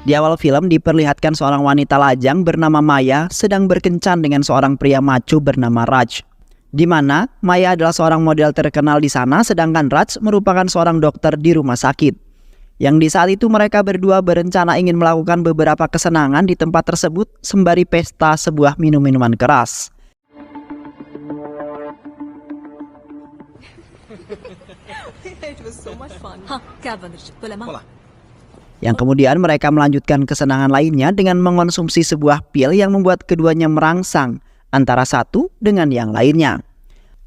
Di awal film diperlihatkan seorang wanita lajang bernama Maya sedang berkencan dengan seorang pria maco bernama Raj. Di mana Maya adalah seorang model terkenal di sana, sedangkan Raj merupakan seorang dokter di rumah sakit. Yang di saat itu mereka berdua berencana ingin melakukan beberapa kesenangan di tempat tersebut sembari pesta sebuah minuman keras. Yang kemudian mereka melanjutkan kesenangan lainnya dengan mengonsumsi sebuah pil yang membuat keduanya merangsang antara satu dengan yang lainnya.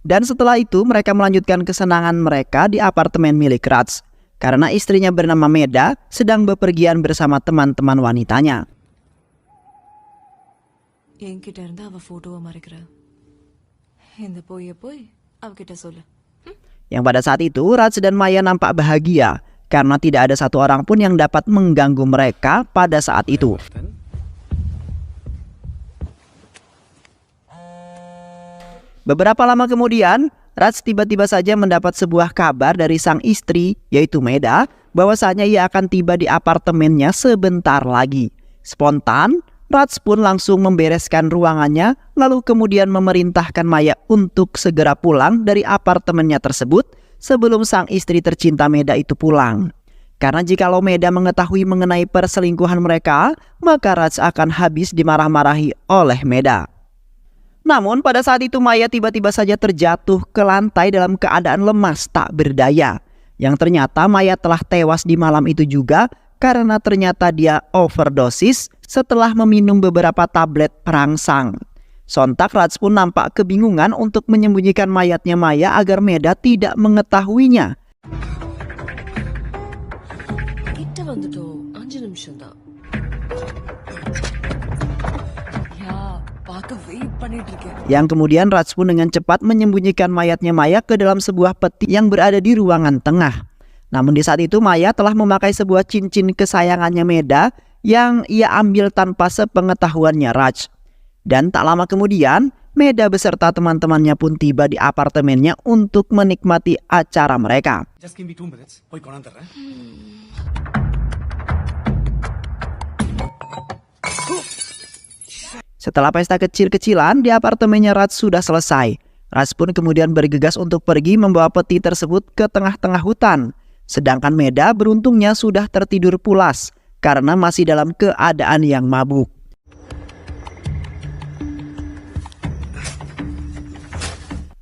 Dan setelah itu mereka melanjutkan kesenangan mereka di apartemen milik Raj, karena istrinya bernama Meda sedang bepergian bersama teman-teman wanitanya. Yang pada saat itu Raj dan Maya nampak bahagia karena tidak ada satu orang pun yang dapat mengganggu mereka pada saat itu. Beberapa lama kemudian, Raj tiba-tiba saja mendapat sebuah kabar dari sang istri, yaitu Meda, bahwasanya ia akan tiba di apartemennya sebentar lagi. Spontan, Raj pun langsung membereskan ruangannya, lalu kemudian memerintahkan Maya untuk segera pulang dari apartemennya tersebut sebelum sang istri tercinta Meda itu pulang. Karena jikalau Meda mengetahui mengenai perselingkuhan mereka, maka Raj akan habis dimarah-marahi oleh Meda. Namun pada saat itu Maya tiba-tiba saja terjatuh ke lantai dalam keadaan lemas tak berdaya. Yang ternyata Maya telah tewas di malam itu juga karena ternyata dia overdosis setelah meminum beberapa tablet perangsang. Sontak Raj pun nampak kebingungan untuk menyembunyikan mayatnya Maya agar Meda tidak mengetahuinya. Yang kemudian Raj pun dengan cepat menyembunyikan mayatnya Maya ke dalam sebuah peti yang berada di ruangan tengah. Namun di saat itu Maya telah memakai sebuah cincin kesayangannya Meda yang ia ambil tanpa sepengetahuannya Raj. Dan tak lama kemudian, Meda beserta teman-temannya pun tiba di apartemennya untuk menikmati acara mereka. Setelah pesta kecil-kecilan di apartemennya Raj sudah selesai, Raj pun kemudian bergegas untuk pergi membawa peti tersebut ke tengah-tengah hutan. Sedangkan Meda beruntungnya sudah tertidur pulas karena masih dalam keadaan yang mabuk.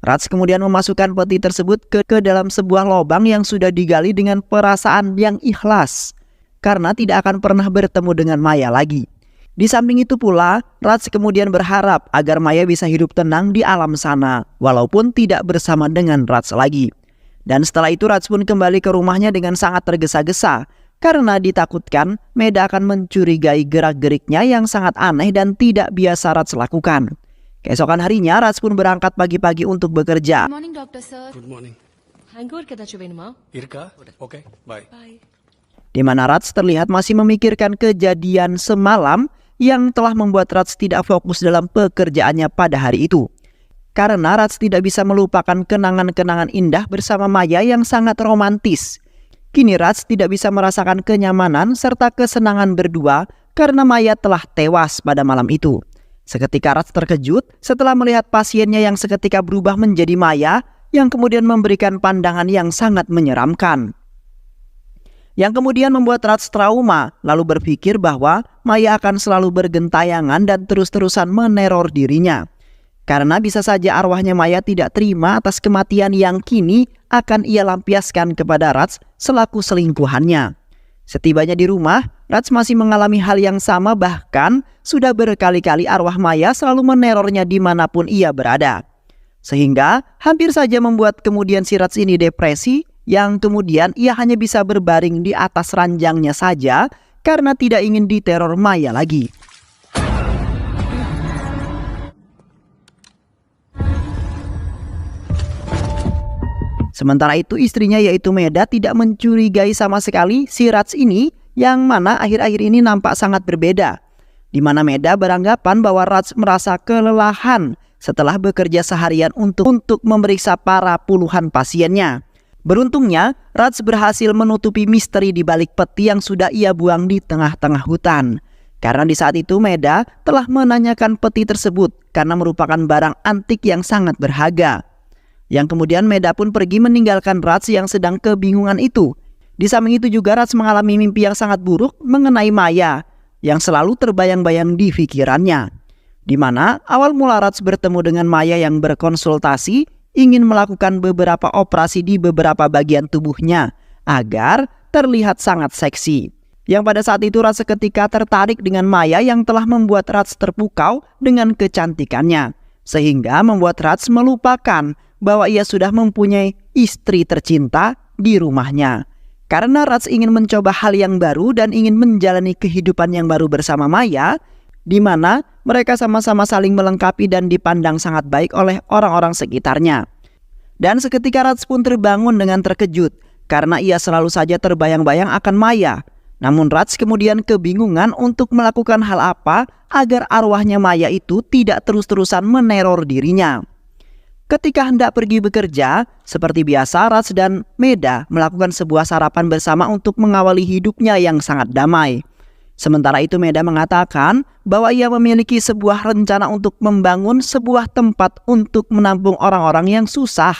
Raj kemudian memasukkan peti tersebut ke dalam sebuah lubang yang sudah digali dengan perasaan yang ikhlas, karena tidak akan pernah bertemu dengan Maya lagi. Di samping itu pula, Raj kemudian berharap agar Maya bisa hidup tenang di alam sana, walaupun tidak bersama dengan Raj lagi. Dan setelah itu Raj pun kembali ke rumahnya dengan sangat tergesa-gesa, karena ditakutkan Meda akan mencurigai gerak-geriknya yang sangat aneh dan tidak biasa Raj lakukan. Keesokan harinya, Raj pun berangkat pagi-pagi untuk bekerja. Good morning, Doctor Sir. Good morning. Hangover kedachu venuma? Irka? Okay, bye. Bye. Di mana Raj terlihat masih memikirkan kejadian semalam yang telah membuat Raj tidak fokus dalam pekerjaannya pada hari itu. Karena Raj tidak bisa melupakan kenangan-kenangan indah bersama Maya yang sangat romantis. Kini Raj tidak bisa merasakan kenyamanan serta kesenangan berdua karena Maya telah tewas pada malam itu. Seketika Raj terkejut setelah melihat pasiennya yang seketika berubah menjadi Maya yang kemudian memberikan pandangan yang sangat menyeramkan. Yang kemudian membuat Raj trauma, lalu berpikir bahwa Maya akan selalu bergentayangan dan terus-terusan meneror dirinya. Karena bisa saja arwahnya Maya tidak terima atas kematian yang kini akan ia lampiaskan kepada Raj selaku selingkuhannya. Setibanya di rumah, Raj masih mengalami hal yang sama, bahkan sudah berkali-kali arwah Maya selalu menerornya dimanapun ia berada. Sehingga hampir saja membuat kemudian si Raj ini depresi, yang kemudian ia hanya bisa berbaring di atas ranjangnya saja karena tidak ingin diteror Maya lagi. Sementara itu istrinya yaitu Meda tidak mencurigai sama sekali si Raj ini, yang mana akhir-akhir ini nampak sangat berbeda. Di mana Meda beranggapan bahwa Raj merasa kelelahan setelah bekerja seharian untuk memeriksa para puluhan pasiennya. Beruntungnya, Raj berhasil menutupi misteri di balik peti yang sudah ia buang di tengah-tengah hutan. Karena di saat itu Meda telah menanyakan peti tersebut karena merupakan barang antik yang sangat berharga. Yang kemudian Meda pun pergi meninggalkan Raj yang sedang kebingungan itu. Di samping itu juga Raj mengalami mimpi yang sangat buruk mengenai Maya yang selalu terbayang-bayang di pikirannya. Di mana awal mula Raj bertemu dengan Maya yang berkonsultasi ingin melakukan beberapa operasi di beberapa bagian tubuhnya agar terlihat sangat seksi. Yang pada saat itu Raj seketika tertarik dengan Maya yang telah membuat Raj terpukau dengan kecantikannya. Sehingga membuat Raj melupakan bahwa ia sudah mempunyai istri tercinta di rumahnya. Karena Raj ingin mencoba hal yang baru dan ingin menjalani kehidupan yang baru bersama Maya, di mana mereka sama-sama saling melengkapi dan dipandang sangat baik oleh orang-orang sekitarnya. Dan seketika Raj pun terbangun dengan terkejut karena ia selalu saja terbayang-bayang akan Maya. Namun Raj kemudian kebingungan untuk melakukan hal apa agar arwahnya Maya itu tidak terus-terusan meneror dirinya. Ketika hendak pergi bekerja, seperti biasa Raj dan Meda melakukan sebuah sarapan bersama untuk mengawali hidupnya yang sangat damai. Sementara itu Meda mengatakan bahwa ia memiliki sebuah rencana untuk membangun sebuah tempat untuk menampung orang-orang yang susah,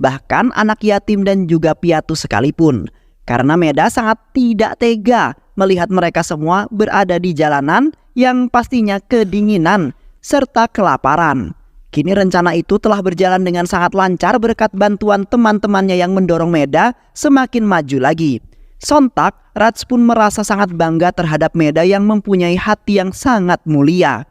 bahkan anak yatim dan juga piatu sekalipun. Karena Meda sangat tidak tega melihat mereka semua berada di jalanan yang pastinya kedinginan serta kelaparan. Kini rencana itu telah berjalan dengan sangat lancar berkat bantuan teman-temannya yang mendorong Meda semakin maju lagi. Sontak, Raj pun merasa sangat bangga terhadap Meda yang mempunyai hati yang sangat mulia.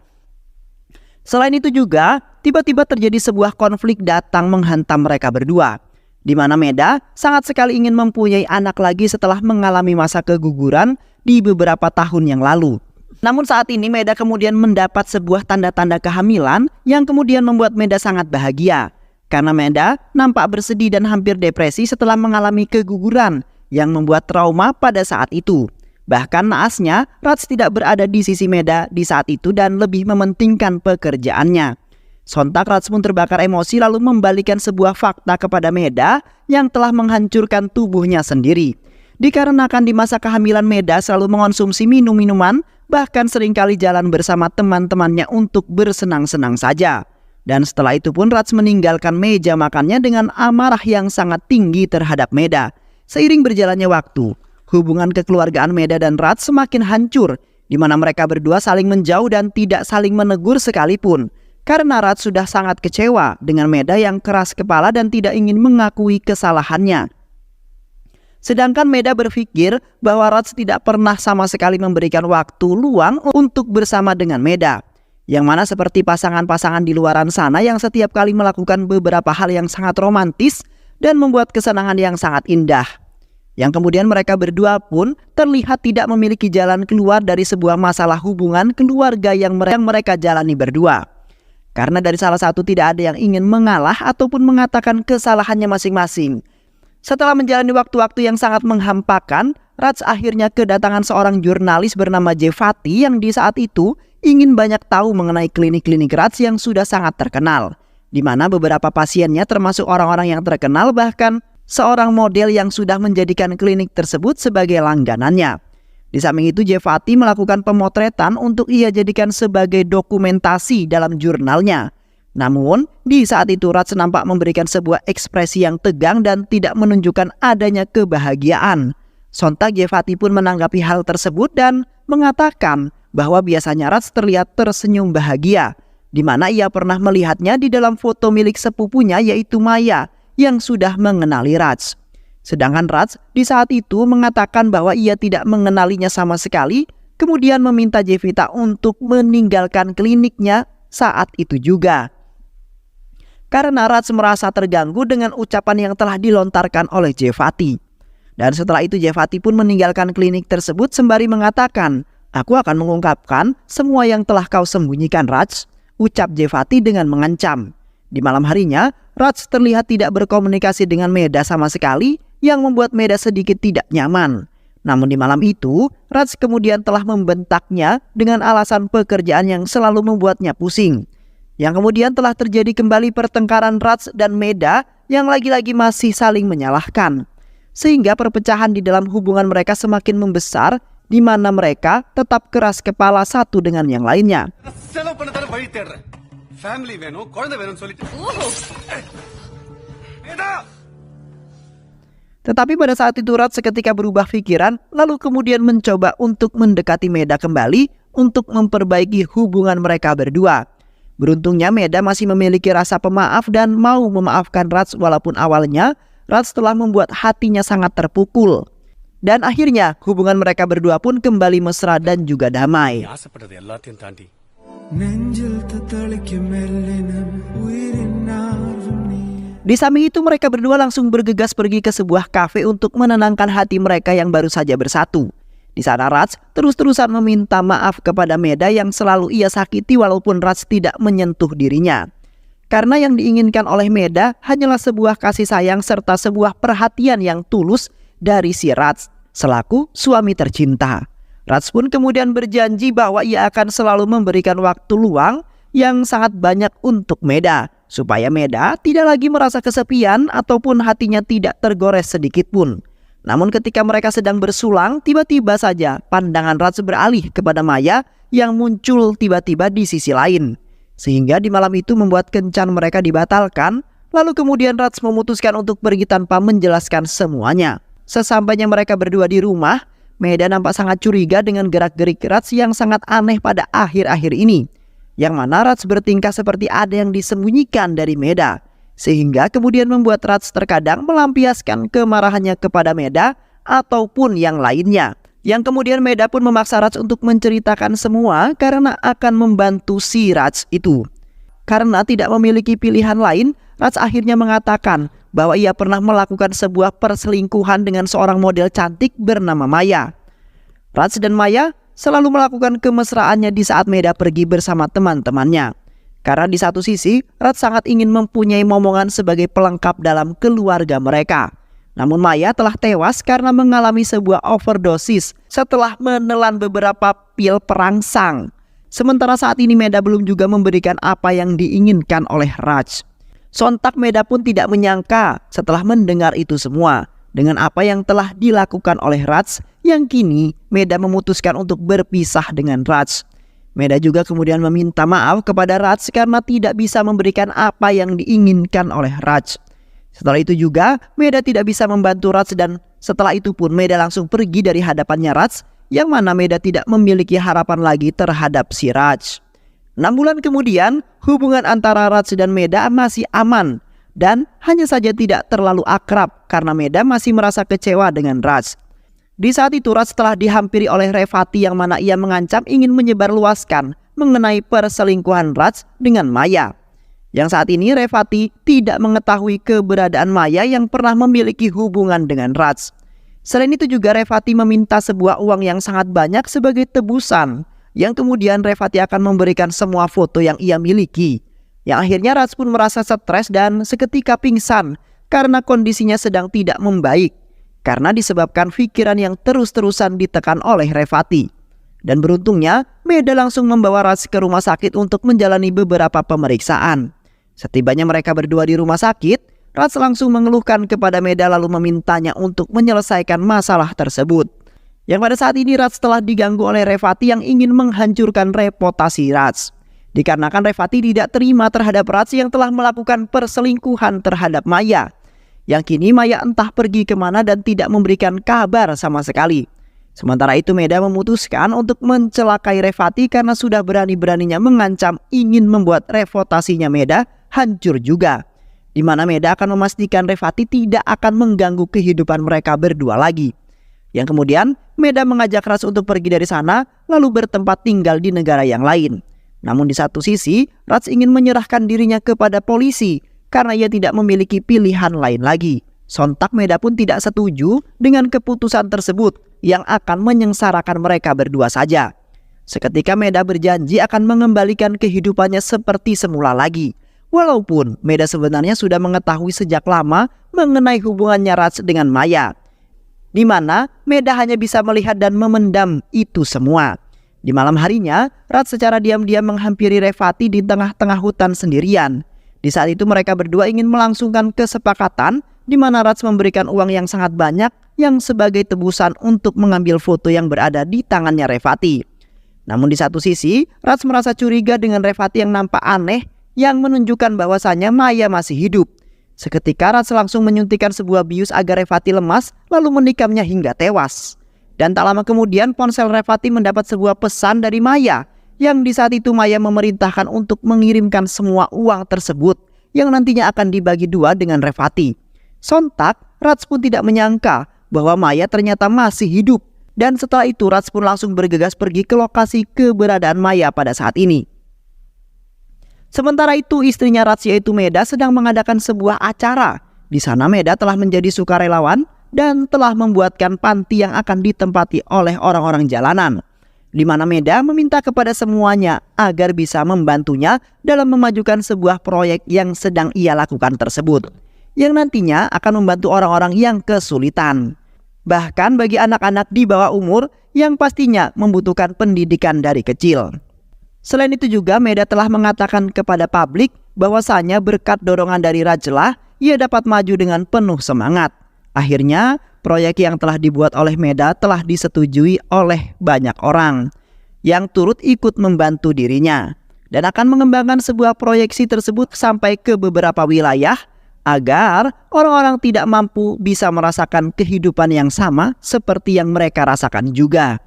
Selain itu juga, tiba-tiba terjadi sebuah konflik datang menghantam mereka berdua. Di mana Meda sangat sekali ingin mempunyai anak lagi setelah mengalami masa keguguran di beberapa tahun yang lalu. Namun saat ini Meda kemudian mendapat sebuah tanda-tanda kehamilan yang kemudian membuat Meda sangat bahagia. Karena Meda nampak bersedih dan hampir depresi setelah mengalami keguguran yang membuat trauma pada saat itu. Bahkan naasnya, Raj tidak berada di sisi Meda di saat itu dan lebih mementingkan pekerjaannya. Sontak Raj pun terbakar emosi lalu membalikan sebuah fakta kepada Meda yang telah menghancurkan tubuhnya sendiri. Dikarenakan di masa kehamilan Meda selalu mengonsumsi minum-minuman, bahkan seringkali jalan bersama teman-temannya untuk bersenang-senang saja. Dan setelah itu pun Raj meninggalkan meja makannya dengan amarah yang sangat tinggi terhadap Meda. Seiring berjalannya waktu, hubungan kekeluargaan Meda dan Raj semakin hancur, di mana mereka berdua saling menjauh dan tidak saling menegur sekalipun. Karena Raj sudah sangat kecewa dengan Meda yang keras kepala dan tidak ingin mengakui kesalahannya. Sedangkan Meda berpikir bahwa Raj tidak pernah sama sekali memberikan waktu luang untuk bersama dengan Meda. Yang mana seperti pasangan-pasangan di luaran sana yang setiap kali melakukan beberapa hal yang sangat romantis dan membuat kesenangan yang sangat indah. Yang kemudian mereka berdua pun terlihat tidak memiliki jalan keluar dari sebuah masalah hubungan keluarga yang mereka jalani berdua. Karena dari salah satu tidak ada yang ingin mengalah ataupun mengatakan kesalahannya masing-masing. Setelah menjalani waktu-waktu yang sangat menghampakan, Raj akhirnya kedatangan seorang jurnalis bernama Jefati yang di saat itu ingin banyak tahu mengenai klinik-klinik Raj yang sudah sangat terkenal. Di mana beberapa pasiennya termasuk orang-orang yang terkenal, bahkan seorang model yang sudah menjadikan klinik tersebut sebagai langganannya. Di samping itu Jefati melakukan pemotretan untuk ia jadikan sebagai dokumentasi dalam jurnalnya. Namun di saat itu Raj nampak memberikan sebuah ekspresi yang tegang dan tidak menunjukkan adanya kebahagiaan. Sontak Jefati pun menanggapi hal tersebut dan mengatakan bahwa biasanya Raj terlihat tersenyum bahagia, di mana ia pernah melihatnya di dalam foto milik sepupunya yaitu Maya yang sudah mengenali Raj. Sedangkan Raj di saat itu mengatakan bahwa ia tidak mengenalinya sama sekali, kemudian meminta Jevita untuk meninggalkan kliniknya saat itu juga. Karena Raj merasa terganggu dengan ucapan yang telah dilontarkan oleh Jefati. Dan setelah itu Jefati pun meninggalkan klinik tersebut sembari mengatakan, "Aku akan mengungkapkan semua yang telah kau sembunyikan, Raj," ucap Jefati dengan mengancam. Di malam harinya, Raj terlihat tidak berkomunikasi dengan Meda sama sekali yang membuat Meda sedikit tidak nyaman. Namun di malam itu, Raj kemudian telah membentaknya dengan alasan pekerjaan yang selalu membuatnya pusing. Yang kemudian telah terjadi kembali pertengkaran Raj dan Meda yang lagi-lagi masih saling menyalahkan. Sehingga perpecahan di dalam hubungan mereka semakin membesar, di mana mereka tetap keras kepala satu dengan yang lainnya. Tetapi pada saat itu Raj seketika berubah pikiran, lalu kemudian mencoba untuk mendekati Meda kembali untuk memperbaiki hubungan mereka berdua. Beruntungnya Meda masih memiliki rasa pemaaf dan mau memaafkan Raj walaupun awalnya Raj telah membuat hatinya sangat terpukul. Dan akhirnya hubungan mereka berdua pun kembali mesra dan juga damai. Di samping itu mereka berdua langsung bergegas pergi ke sebuah kafe untuk menenangkan hati mereka yang baru saja bersatu. Di sana Raj terus-terusan meminta maaf kepada Meda yang selalu ia sakiti walaupun Raj tidak menyentuh dirinya. Karena yang diinginkan oleh Meda hanyalah sebuah kasih sayang serta sebuah perhatian yang tulus dari si Raj selaku suami tercinta. Raj pun kemudian berjanji bahwa ia akan selalu memberikan waktu luang yang sangat banyak untuk Meda, supaya Meda tidak lagi merasa kesepian ataupun hatinya tidak tergores sedikit pun. Namun ketika mereka sedang bersulang, tiba-tiba saja pandangan Raj beralih kepada Maya yang muncul tiba-tiba di sisi lain. Sehingga di malam itu membuat kencan mereka dibatalkan, lalu kemudian Raj memutuskan untuk pergi tanpa menjelaskan semuanya. Sesampainya mereka berdua di rumah, Meda nampak sangat curiga dengan gerak-gerik Raj yang sangat aneh pada akhir-akhir ini. Yang mana Raj bertingkah seperti ada yang disembunyikan dari Meda. Sehingga kemudian membuat Raj terkadang melampiaskan kemarahannya kepada Meda ataupun yang lainnya. Yang kemudian Meda pun memaksa Raj untuk menceritakan semua karena akan membantu si Raj itu. Karena tidak memiliki pilihan lain, Raj akhirnya mengatakan bahwa ia pernah melakukan sebuah perselingkuhan dengan seorang model cantik bernama Maya. Raj dan Maya selalu melakukan kemesraannya di saat Meda pergi bersama teman-temannya. Karena di satu sisi, Raj sangat ingin mempunyai momongan sebagai pelengkap dalam keluarga mereka. Namun Maya telah tewas karena mengalami sebuah overdosis setelah menelan beberapa pil perangsang. Sementara saat ini Meda belum juga memberikan apa yang diinginkan oleh Raj. Sontak Meda pun tidak menyangka setelah mendengar itu semua dengan apa yang telah dilakukan oleh Raj, yang kini Meda memutuskan untuk berpisah dengan Raj. Meda juga kemudian meminta maaf kepada Raj karena tidak bisa memberikan apa yang diinginkan oleh Raj. Setelah itu juga Meda tidak bisa membantu Raj dan setelah itu pun Meda langsung pergi dari hadapannya Raj, yang mana Meda tidak memiliki harapan lagi terhadap si Raj. 6 bulan kemudian, hubungan antara Raj dan Meda masih aman dan hanya saja tidak terlalu akrab karena Meda masih merasa kecewa dengan Raj. Di saat itu Raj telah dihampiri oleh Revati yang mana ia mengancam ingin menyebarluaskan mengenai perselingkuhan Raj dengan Maya. Yang saat ini Revati tidak mengetahui keberadaan Maya yang pernah memiliki hubungan dengan Raj. Selain itu juga Revati meminta sebuah uang yang sangat banyak sebagai tebusan, yang kemudian Revati akan memberikan semua foto yang ia miliki. Yang akhirnya Raj pun merasa stres dan seketika pingsan karena kondisinya sedang tidak membaik, karena disebabkan pikiran yang terus-terusan ditekan oleh Revati. Dan beruntungnya Meda langsung membawa Raj ke rumah sakit untuk menjalani beberapa pemeriksaan. Setibanya mereka berdua di rumah sakit, Raj langsung mengeluhkan kepada Meda lalu memintanya untuk menyelesaikan masalah tersebut. Yang pada saat ini Raj telah diganggu oleh Revati yang ingin menghancurkan reputasi Raj. Dikarenakan Revati tidak terima terhadap Raj yang telah melakukan perselingkuhan terhadap Maya. Yang kini Maya entah pergi kemana dan tidak memberikan kabar sama sekali. Sementara itu Meda memutuskan untuk mencelakai Revati karena sudah berani-beraninya mengancam ingin membuat reputasinya Meda hancur juga. Di mana Meda akan memastikan Revati tidak akan mengganggu kehidupan mereka berdua lagi. Yang kemudian Meda mengajak Raj untuk pergi dari sana lalu bertempat tinggal di negara yang lain. Namun di satu sisi Raj ingin menyerahkan dirinya kepada polisi karena ia tidak memiliki pilihan lain lagi. Sontak Meda pun tidak setuju dengan keputusan tersebut yang akan menyengsarakan mereka berdua saja. Seketika Meda berjanji akan mengembalikan kehidupannya seperti semula lagi. Walaupun Meda sebenarnya sudah mengetahui sejak lama mengenai hubungannya Raj dengan Maya, di mana Meda hanya bisa melihat dan memendam itu semua. Di malam harinya, Raj secara diam-diam menghampiri Revati di tengah-tengah hutan sendirian. Di saat itu mereka berdua ingin melangsungkan kesepakatan di mana Raj memberikan uang yang sangat banyak yang sebagai tebusan untuk mengambil foto yang berada di tangannya Revati. Namun di satu sisi, Raj merasa curiga dengan Revati yang nampak aneh yang menunjukkan bahwasannya Maya masih hidup. Seketika Raj langsung menyuntikkan sebuah bius agar Revati lemas lalu menikamnya hingga tewas. Dan tak lama kemudian ponsel Revati mendapat sebuah pesan dari Maya yang di saat itu Maya memerintahkan untuk mengirimkan semua uang tersebut yang nantinya akan dibagi dua dengan Revati. Sontak, Raj pun tidak menyangka bahwa Maya ternyata masih hidup. Dan setelah itu Raj pun langsung bergegas pergi ke lokasi keberadaan Maya pada saat ini. Sementara itu istrinya Raj yaitu Meda sedang mengadakan sebuah acara. Di sana Meda telah menjadi sukarelawan dan telah membuatkan panti yang akan ditempati oleh orang-orang jalanan. Di mana Meda meminta kepada semuanya agar bisa membantunya dalam memajukan sebuah proyek yang sedang ia lakukan tersebut, yang nantinya akan membantu orang-orang yang kesulitan. Bahkan bagi anak-anak di bawah umur yang pastinya membutuhkan pendidikan dari kecil. Selain itu juga Meda telah mengatakan kepada publik bahwasanya berkat dorongan dari Rajlah ia dapat maju dengan penuh semangat. Akhirnya proyek yang telah dibuat oleh Meda telah disetujui oleh banyak orang yang turut ikut membantu dirinya dan akan mengembangkan sebuah proyeksi tersebut sampai ke beberapa wilayah agar orang-orang tidak mampu bisa merasakan kehidupan yang sama seperti yang mereka rasakan juga.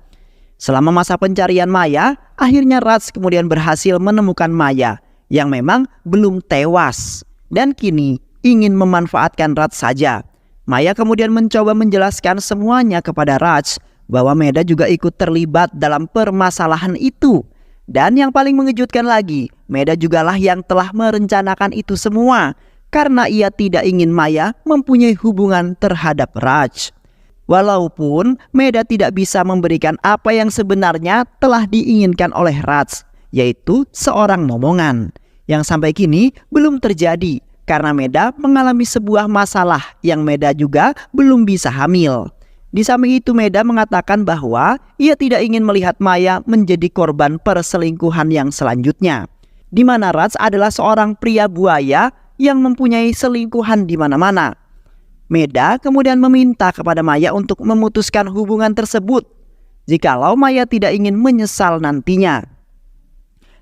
Selama masa pencarian Maya, akhirnya Raj kemudian berhasil menemukan Maya yang memang belum tewas dan kini ingin memanfaatkan Raj saja. Maya kemudian mencoba menjelaskan semuanya kepada Raj bahwa Meda juga ikut terlibat dalam permasalahan itu. Dan yang paling mengejutkan lagi, Meda jugalah yang telah merencanakan itu semua karena ia tidak ingin Maya mempunyai hubungan terhadap Raj. Walaupun Meda tidak bisa memberikan apa yang sebenarnya telah diinginkan oleh Raj, yaitu seorang momongan, yang sampai kini belum terjadi karena Meda mengalami sebuah masalah yang Meda juga belum bisa hamil. Di samping itu Meda mengatakan bahwa ia tidak ingin melihat Maya menjadi korban perselingkuhan yang selanjutnya, di mana Raj adalah seorang pria buaya yang mempunyai selingkuhan di mana-mana. Meda kemudian meminta kepada Maya untuk memutuskan hubungan tersebut jikalau Maya tidak ingin menyesal nantinya.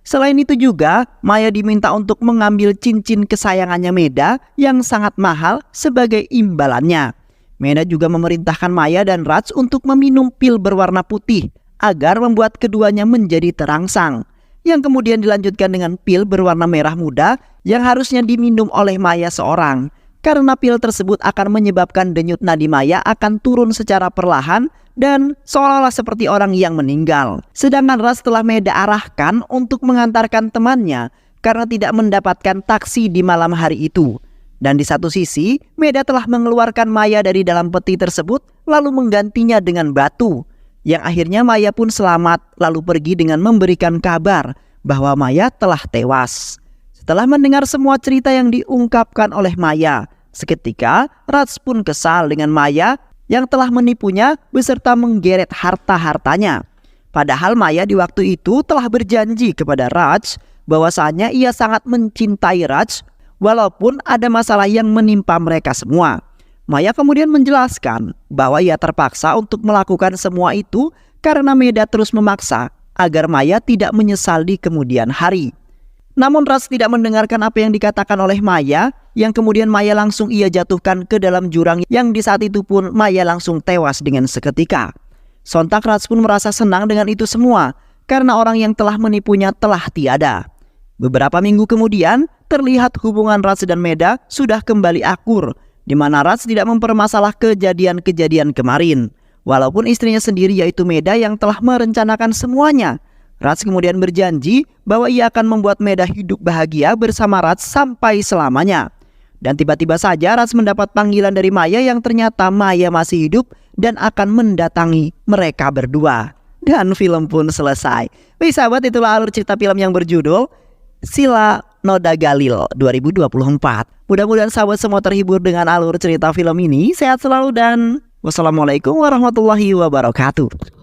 Selain itu juga Maya diminta untuk mengambil cincin kesayangannya Meda yang sangat mahal sebagai imbalannya. Meda juga memerintahkan Maya dan Raj untuk meminum pil berwarna putih agar membuat keduanya menjadi terangsang, yang kemudian dilanjutkan dengan pil berwarna merah muda yang harusnya diminum oleh Maya seorang. Karena pil tersebut akan menyebabkan denyut nadi Maya akan turun secara perlahan dan seolah-olah seperti orang yang meninggal. Sedangkan Raj telah Meda arahkan untuk mengantarkan temannya karena tidak mendapatkan taksi di malam hari itu. Dan di satu sisi, Meda telah mengeluarkan Maya dari dalam peti tersebut lalu menggantinya dengan batu. Yang akhirnya Maya pun selamat lalu pergi dengan memberikan kabar bahwa Maya telah tewas. Setelah mendengar semua cerita yang diungkapkan oleh Maya, seketika Raj pun kesal dengan Maya yang telah menipunya beserta menggeret harta-hartanya. Padahal Maya di waktu itu telah berjanji kepada Raj bahwasanya ia sangat mencintai Raj walaupun ada masalah yang menimpa mereka semua. Maya kemudian menjelaskan bahwa ia terpaksa untuk melakukan semua itu karena Meda terus memaksa agar Maya tidak menyesal di kemudian hari. Namun Raj tidak mendengarkan apa yang dikatakan oleh Maya, yang kemudian Maya langsung ia jatuhkan ke dalam jurang yang di saat itu pun Maya langsung tewas dengan seketika. Sontak Raj pun merasa senang dengan itu semua karena orang yang telah menipunya telah tiada. Beberapa minggu kemudian terlihat hubungan Raj dan Meda sudah kembali akur, di mana Raj tidak mempermasalah kejadian-kejadian kemarin. Walaupun istrinya sendiri yaitu Meda yang telah merencanakan semuanya. Raj kemudian berjanji bahwa ia akan membuat Meda hidup bahagia bersama Raj sampai selamanya. Dan tiba-tiba saja Raj mendapat panggilan dari Maya yang ternyata Maya masih hidup dan akan mendatangi mereka berdua. Dan film pun selesai. Wih sahabat, itulah alur cerita film yang berjudul Sila Noda Galil 2024. Mudah-mudahan sahabat semua terhibur dengan alur cerita film ini. Sehat selalu dan wassalamualaikum warahmatullahi wabarakatuh.